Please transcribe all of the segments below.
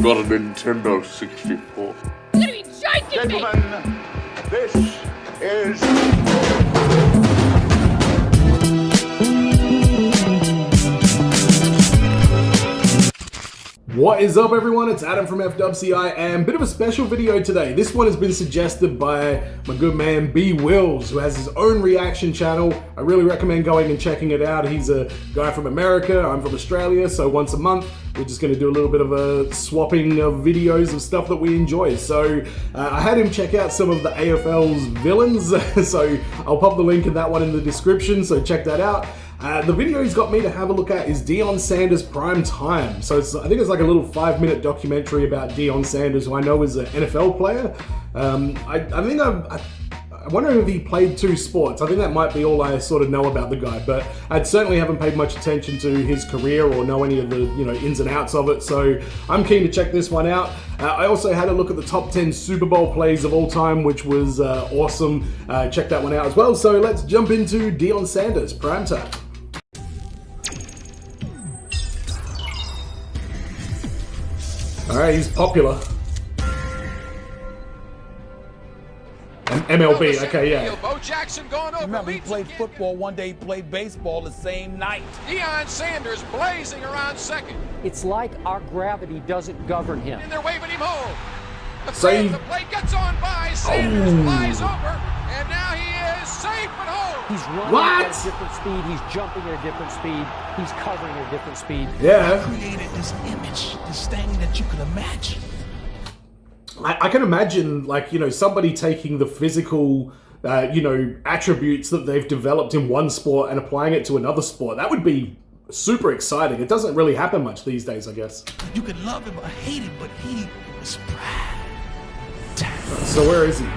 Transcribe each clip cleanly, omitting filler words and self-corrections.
I've got a Nintendo 64. You're gonna be joking me! Gentlemen, this is... What is up, everyone? It's Adam from FWCI, and a bit of a special video today. This one has been suggested by my good man B Wills, who has his own reaction channel. I really recommend going and checking it out. He's a guy from America, I'm from Australia, so once a month we're just going to do a little bit of a swapping of videos of stuff that we enjoy. So I had him check out some of the AFL's villains, so I'll pop the link in that one in the description, so check that out. The video he's got me to have a look at is Deion Sanders Prime Time. So I think it's like a little 5-minute documentary about Deion Sanders, who I know is an NFL player. I'm wondering if he played 2 sports. I think that might be all I sort of know about the guy, but I certainly haven't paid much attention to his career or know any of the ins and outs of it. So I'm keen to check this one out. I also had a look at the top 10 Super Bowl plays of all time, which was awesome. Check that one out as well. So let's jump into Deion Sanders Prime Time. All right, he's popular. MLB, okay, yeah. Bo Jackson going over. Remember, he played football one day, he played baseball the same night. Deion Sanders blazing around second. It's like our gravity doesn't govern him. And they're waving him home. The Save. the play gets on by. Sanders flies over, and now he is safe at home. He's running at a different speed. He's jumping at a different speed. He's covering at a different speed. Yeah. Created this image, this thing that you could imagine. I can imagine, somebody taking the physical, attributes that they've developed in one sport and applying it to another sport. That would be super exciting. It doesn't really happen much these days, I guess. You could love him or hate him, but he was proud. So where is he?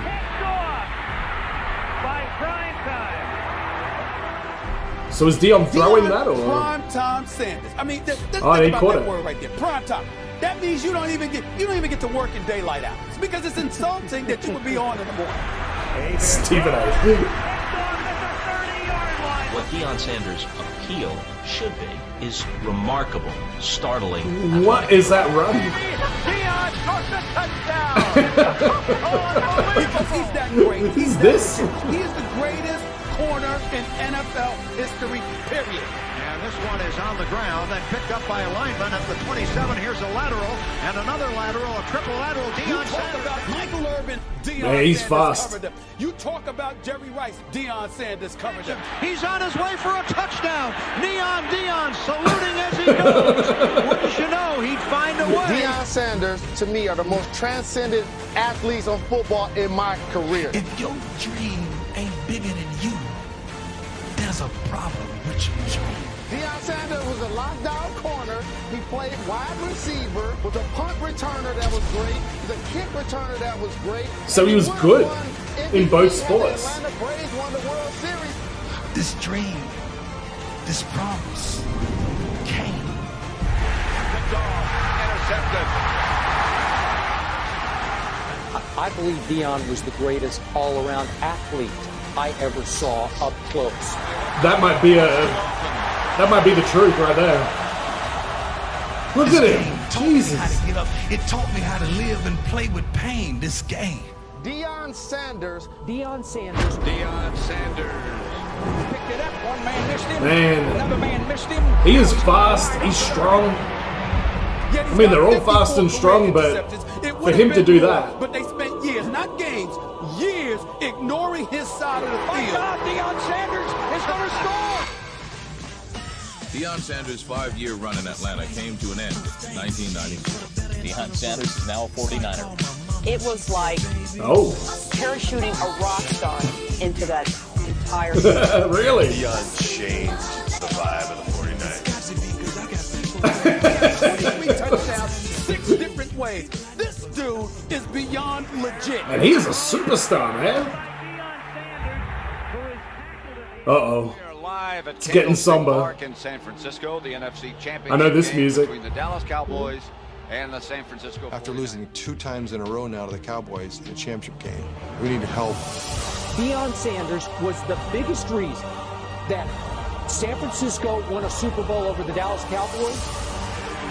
So is Deion throwing that, or? Prime time Sanders. I mean, think he about caught that it. word right there. Prime time. That means you don't even get to work in daylight hours, because it's insulting that you would be on in the morning. Stephen A. What Deion Sanders' appeal should be is remarkable, startling. What is that run? Because he's that great. He's this? He is the greatest corner in NFL history, period. And this one is on the ground and picked up by a lineman at the 27. Here's a lateral and another lateral, a triple lateral. Deion Sanders. About Michael Irvin, Deion Yeah, he's Sanders fast. covered him. You talk about Jerry Rice, Deion Sanders covered him. He's on his way for a touchdown. Deion saluting as he goes. Wouldn't you know, he'd find a way. Deion Sanders, to me, are the most transcendent athletes on football in my career. If your dream ain't bigger than you, there's a problem with your dream. Deion Sanders was a lockdown corner. He played wide receiver, with a punt returner that was great, the kick returner that was great. So he was good in both sports. The Atlanta Braves won the World Series. This dream, this promise, came. Picked off, intercepted. I believe Deion was the greatest all-around athlete I ever saw up close. That might be the truth right there. Look at him. Jesus. How to get up. It taught me how to live and play with pain, this game. Deion Sanders. Deion Sanders. Deion Sanders. Picked it up. One man missed him. Man. Another man missed him. He is fast. He's strong. I mean, they're all fast and strong, but for him to do that. But they spent years, not games, years ignoring his side of the field. Deion Sanders is going to score. Deion Sanders' 5-year run in Atlanta came to an end in 1994. Deion Sanders is now a 49er. It was like parachuting a rock star into that entire thing. Really? Deion changed the vibe of the 23 touchdowns, 6 different ways. This dude is beyond legit. And he is a superstar, man. Uh-oh. It's getting somber. In San Francisco, the NFC championship I know this game music. between the Dallas Cowboys and the San Francisco 49ers. After losing 2 times in a row now to the Cowboys in the championship game, we need help. Deion Sanders was the biggest reason that San Francisco won a Super Bowl over the Dallas Cowboys.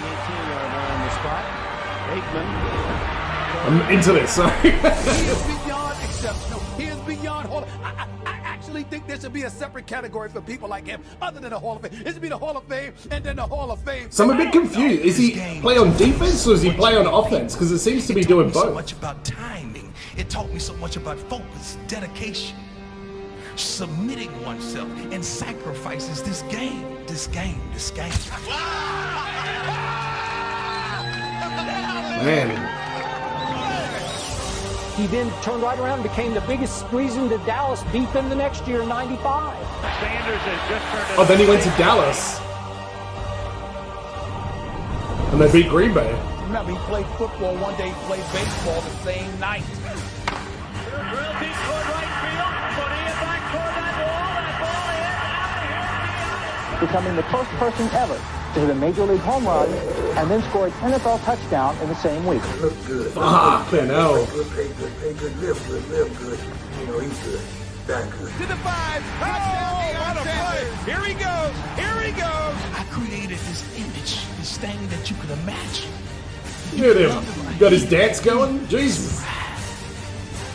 18-yard line on the spot. I'm into this, sorry. He is beyond exceptional. He is beyond Hall of Fame. I actually think there should be a separate category for people like him other than the Hall of Fame. It should be the Hall of Fame and then the Hall of Fame. So I'm a bit confused. Is he play on defense or does he play on offense? Because it seems to be doing both. So much about timing. It taught me so much about focus, dedication, submitting oneself, and sacrifices. This game. Man. He then turned right around and became the biggest reason that Dallas beat them the next year in '95. Sanders has just turned. Oh, then he went to Dallas. And they beat Green Bay. Remember, he played football one day, he played baseball the same night. Becoming the first person ever to hit a major league home run and then score an NFL touchdown in the same week. Look good. Fuck, I know. Pay good, live good. You know, he's good. That good. To the 5. Touchdown, Deion Sanders. Here he goes. I created this image, this thing that you could imagine. Look at him. Got his dance going? Jesus.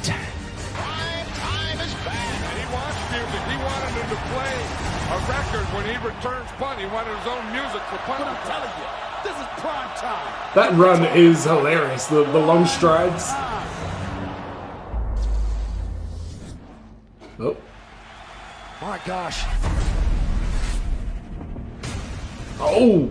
Time is back. And he wants music. He wanted him to play a record when he returns punt. He wanted his own music for punt. But I'm telling you, this is prime time. That run is hilarious. The long strides. Oh. My gosh. Oh.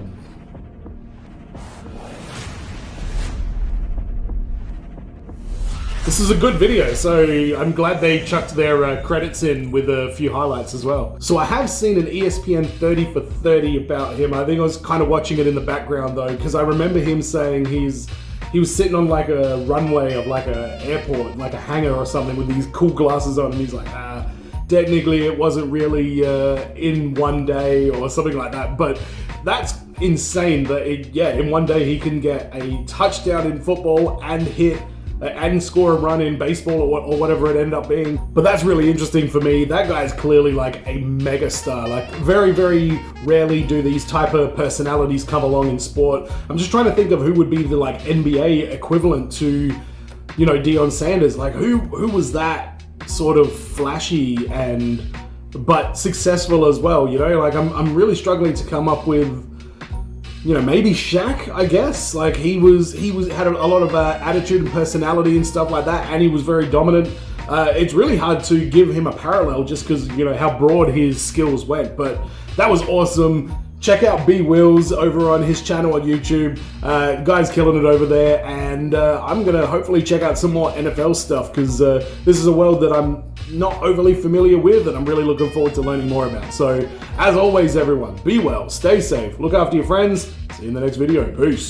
This is a good video, so I'm glad they chucked their credits in with a few highlights as well. So I have seen an ESPN 30 for 30 about him. I think I was kind of watching it in the background though, because I remember him saying he was sitting on like a runway of like a airport, like a hangar or something with these cool glasses on, and he's like, technically it wasn't really in one day or something like that, but that's insane that in one day he can get a touchdown in football and hit and score a run in baseball or whatever it ended up being. But that's really interesting for me. That guy's clearly like a mega star. Like very, very rarely do these type of personalities come along in sport. I'm just trying to think of who would be the like NBA equivalent to, you know, Deion Sanders. Like who was that sort of flashy but successful as well, you know? Like I'm really struggling to come up with, you know, maybe Shaq, I guess. Like he had a lot of attitude and personality and stuff like that, and he was very dominant. It's really hard to give him a parallel just because, you know, how broad his skills went. But that was awesome. Check out B Wills over on his channel on YouTube. Guy's killing it over there, and I'm gonna hopefully check out some more NFL stuff because this is a world that I'm not overly familiar with, and I'm really looking forward to learning more about. So, as always, everyone, be well, stay safe, look after your friends. See you in the next video. Peace.